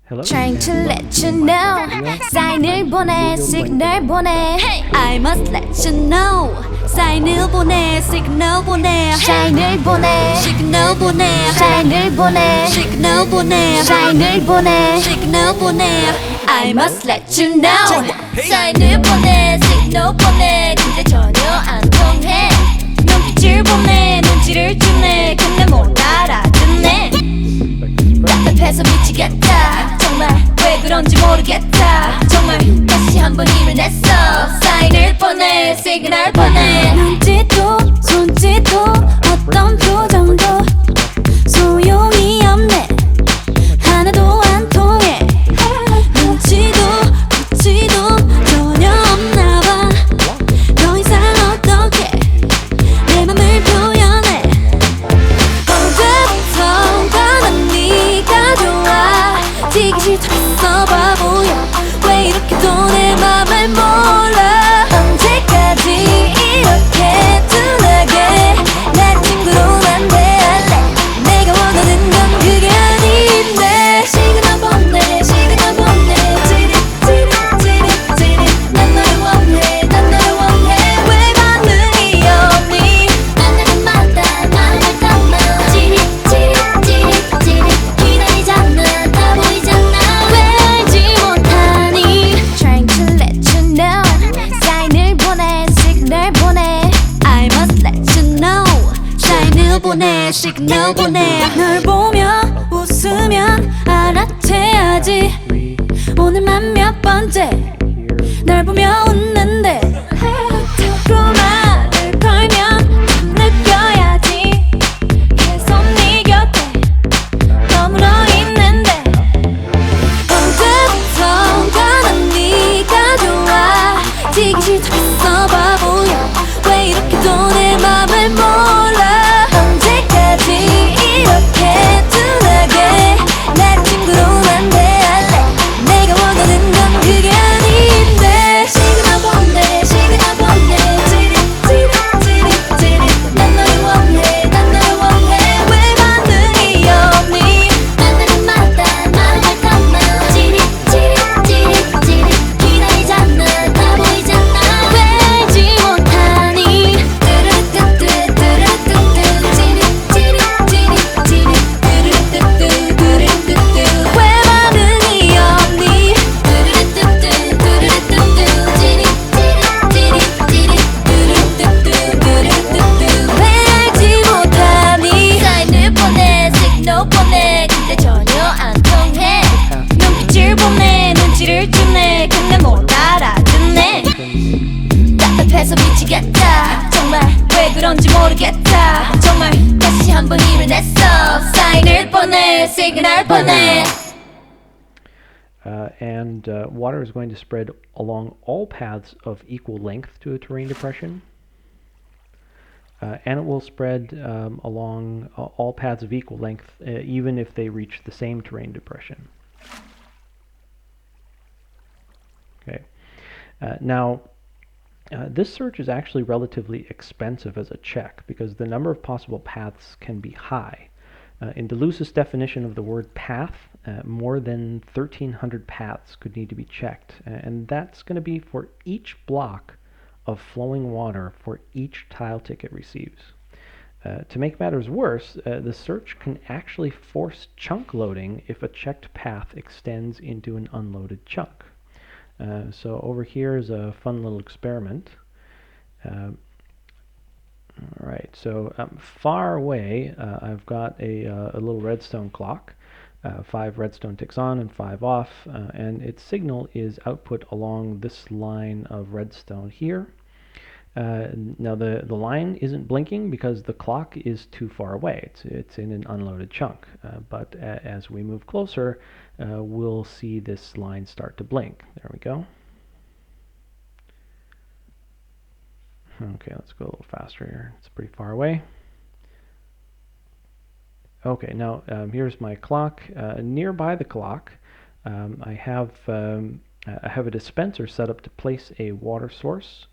Hello? Trying to let you know 사인을 보내 시그널 보내 I must let you know 사인을 보내 시그널 보내 사인을 보내 시그널 보내 사인을 보내 시그널 보내 사인을 보내 시그널 보내 I must let you know 사인을 보내 시그널 보내 근데 전혀 안 통해 눈빛을 보내 눈치를 주네 근데 못 알아듣네 답답해서 미치겠다 정말 왜 그런지 모르겠다 정말 다시 한번 힘을 냈어 사인을 보내 시그널 보내 눈짓도 손짓도 어떤 표정도 소용이 없네 하나도 안 통해 눈치도 구치도 전혀 없나봐 더 이상 어떻게 내 맘을 표현해 언제부턴가 난 네가 좋아 지기 싫다했어 바보야 왜 이렇게도 내 맘을 몰라 언제까지 이렇게 둔하게 날 친구로만 대할래 내가 원하는 건 그게 아닌데 시그널 보내 시그널 보내 찌릿 난 너를 원해 난 너를 원해 왜 반응이 없니 난 날마다 마음을 담아 찌릿 기다리잖아 다 보이잖아 왜 알지 못하니 Trying to let you know 사인을 보내 시그널 보내 I must let you know 사인을 보내 시그널 보내 널 보며 웃으면 알아채야지 오늘만 몇 번째 널 보며 웃는데 말을 걸면 느껴야지 계속 네 곁에 머물러 있는데 언제부턴가 난 네가 좋아 지기 싫다했어 바보야 왜 이렇게도 내 맘을 몰라 언제까지 이렇게 둔하게 날 친구로만 대할래 내가 원하는 건 그게 아닌데 시그널 보내 시그널 보내 찌릿 난 너를 원해 난 너를 원해 왜 반응이 없니 난 날마다 마음을 담아 찌릿 기다리잖아 다 보이잖아 왜 알지 못하니 왜 반응이 없니 왜 알지 못하니 사인을 보내 시그널 보내 근데 전혀 안 통해 눈빛을 보내 눈치를 주네 근데 못 알아듣네 답답해서 미치겠다 정말 왜 그런지 모르겠다 정말 다시 한번 힘을 냈어 사인을 보내 시그널 보내 Water is going to spread along all paths of equal length to a terrain depression. And it will spread along all paths of equal length, even if they reach the same terrain depression. Okay. Now, this search is actually relatively expensive as a check because the number of possible paths can be high. In Deluse's definition of the word path, more than 1,300 paths could need to be checked, and that's going to be for each block of flowing water for each tile tick it receives. To make matters worse, the search can actually force chunk loading if a checked path extends into an unloaded chunk. So over here is a fun little experiment. Alright, so far away I've got a little redstone clock, 5 redstone ticks on and 5 off, and its signal is output along this line of redstone here. Now the line isn't blinking because the clock is too far away. It's in an unloaded chunk, but as we move closer we'll see this line start to blink. There we go. Okay, let's go a little faster here. It's pretty far away. Okay, now here's my clock. Nearby the clock, I have a dispenser set up to place a water source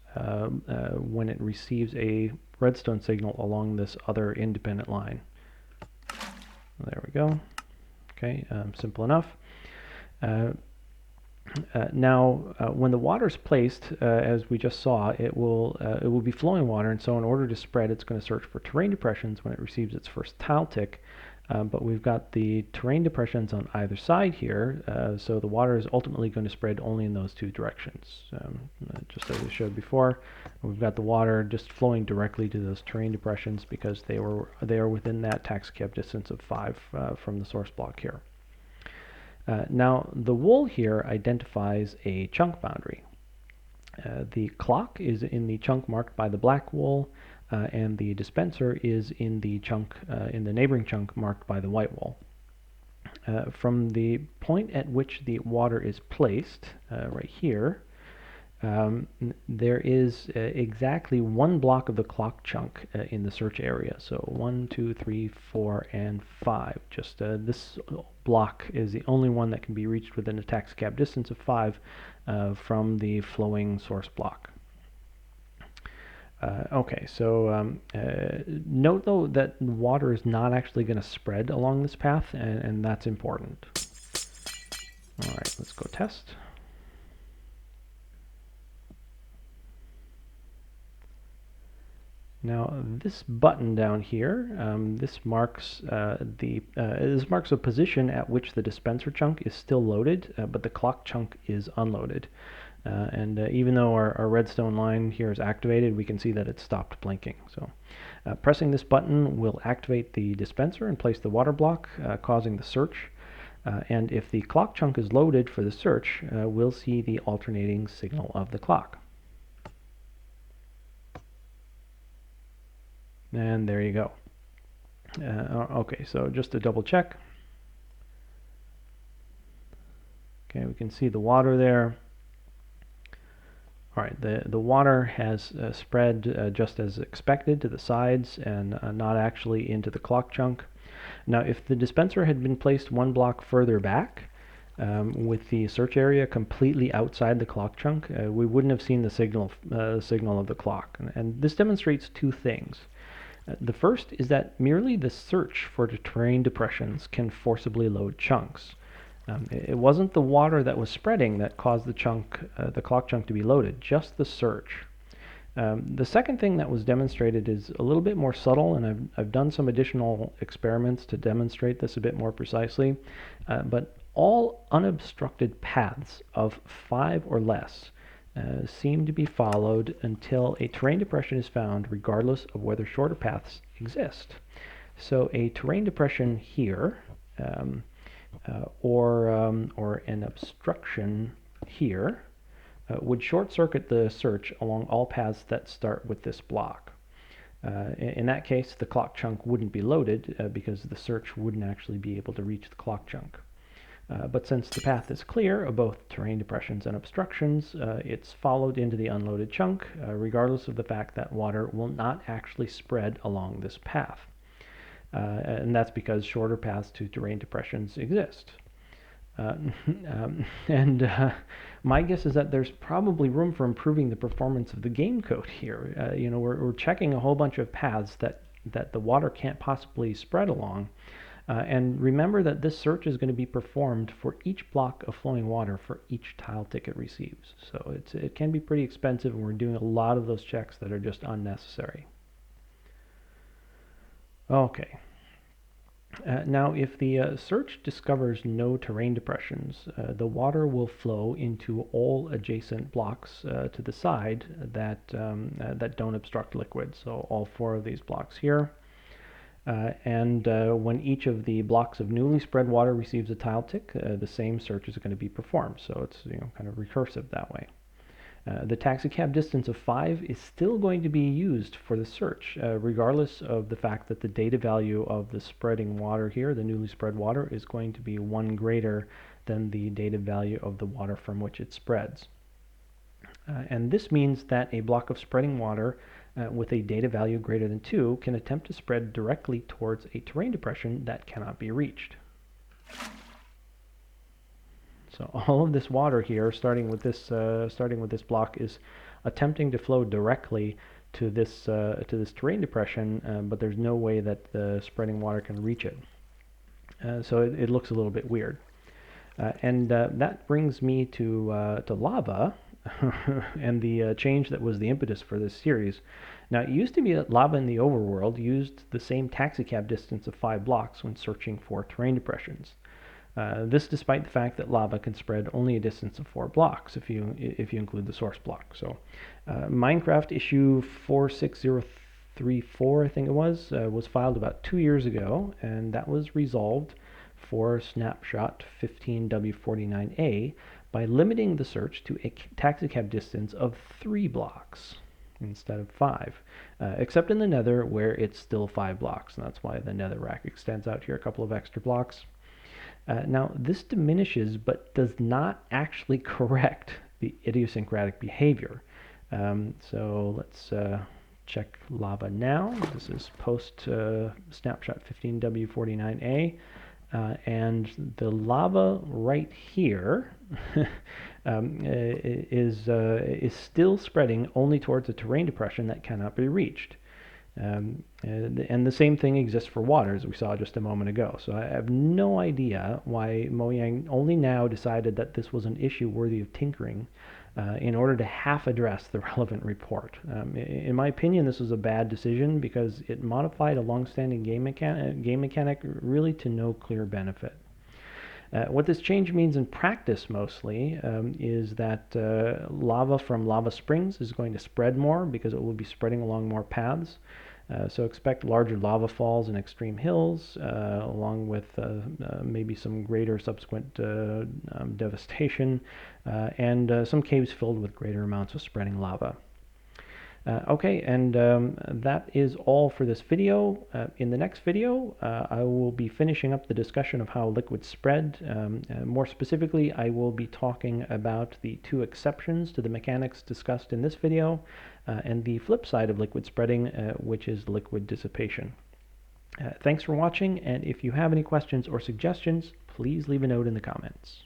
when it receives a redstone signal along this other independent line. There we go. Okay, simple enough. When the water is placed, as we just saw, it will be flowing water, and so in order to spread, it's going to search for terrain depressions when it receives its first tile tick. But we've got the terrain depressions on either side here, so the water is ultimately going to spread only in those two directions. Just as I showed before, we've got the water just flowing directly to those terrain depressions because they are within that taxicab distance of 5 from the source block here. Now, the wool here identifies a chunk boundary. The clock is in the chunk marked by the black wool, and the dispenser is in the chunk in the neighboring chunk marked by the white wool. From the point at which the water is placed, right here, there is exactly one block of the clock chunk in the search area. So 1, 2, 3, 4, and 5. Just this block is the only one that can be reached within a taxicab distance of 5 from the flowing source block. Okay, so note though that water is not actually going to spread along this path, and that's important. All right, let's go test. Now this button down here, this marks a position at which the dispenser chunk is still loaded, but the clock chunk is unloaded. Even though our redstone line here is activated, we can see that it stopped blinking. So pressing this button will activate the dispenser and place the water block, causing the search. And if the clock chunk is loaded for the search, we'll see the alternating signal of the clock. And there you go. Okay, so just to double check. Okay, we can see the water there. All right, the water has spread just as expected to the sides and not actually into the clock chunk. Now, if the dispenser had been placed one block further back, with the search area completely outside the clock chunk, we wouldn't have seen the signal of the clock. And this demonstrates two things. The first is that merely the search for the terrain depressions can forcibly load chunks. It wasn't the water that was spreading that caused the clock chunk to be loaded, just the search. The second thing that was demonstrated is a little bit more subtle, and I've done some additional experiments to demonstrate this a bit more precisely, but all unobstructed paths of 5 or less seem to be followed until a terrain depression is found, regardless of whether shorter paths exist. So a terrain depression here, or an obstruction here, would short-circuit the search along all paths that start with this block. In that case, the clock chunk wouldn't be loaded because the search wouldn't actually be able to reach the clock chunk. But since the path is clear of both terrain depressions and obstructions, it's followed into the unloaded chunk, regardless of the fact that water will not actually spread along this path. And that's because shorter paths to terrain depressions exist. My guess is that there's probably room for improving the performance of the game code here. We're checking a whole bunch of paths that the water can't possibly spread along. And remember that this search is going to be performed for each block of flowing water for each tile tick it receives. So it can be pretty expensive, and we're doing a lot of those checks that are just unnecessary. Okay. Now, if the search discovers no terrain depressions, the water will flow into all adjacent blocks to the side that don't obstruct liquid. So all 4 of these blocks here. When each of the blocks of newly spread water receives a tile tick, the same search is going to be performed. So it's kind of recursive that way. The taxicab distance of 5 is still going to be used for the search, regardless of the fact that the data value of the spreading water here, the newly spread water, is going to be 1 greater than the data value of the water from which it spreads. And this means that a block of spreading water with a data value greater than 2 can attempt to spread directly towards a terrain depression that cannot be reached. So all of this water here, starting with this block, is attempting to flow directly to this terrain depression, but there's no way that the spreading water can reach it. So it looks a little bit weird. And that brings me to lava and the change that was the impetus for this series. Now, it used to be that lava in the overworld used the same taxicab distance of 5 blocks when searching for terrain depressions. This despite the fact that lava can spread only a distance of 4 blocks if you include the source block. So Minecraft issue 46034, I think it was filed about 2 years ago, and that was resolved for snapshot 15W49A by limiting the search to a taxicab distance of 3 blocks instead of 5, except in the nether where it's still 5 blocks, and that's why the nether rack extends out here a couple of extra blocks. Now, this diminishes but does not actually correct the idiosyncratic behavior. So let's check lava now. This is post snapshot 15W49A. And the lava right here is still spreading only towards a terrain depression that cannot be reached. And the same thing exists for water, as we saw just a moment ago. So I have no idea why Mojang only now decided that this was an issue worthy of tinkering in order to half address the relevant report. In my opinion, this was a bad decision because it modified a long-standing game mechanic really to no clear benefit. What this change means in practice mostly is that lava from lava springs is going to spread more because it will be spreading along more paths. So expect larger lava falls in extreme hills, along with maybe some greater subsequent devastation, and some caves filled with greater amounts of spreading lava. Okay, and that is all for this video. In the next video, I will be finishing up the discussion of how liquids spread. More specifically, I will be talking about the 2 exceptions to the mechanics discussed in this video, and the flip side of liquid spreading, which is liquid dissipation. Thanks for watching, and if you have any questions or suggestions, please leave a note in the comments.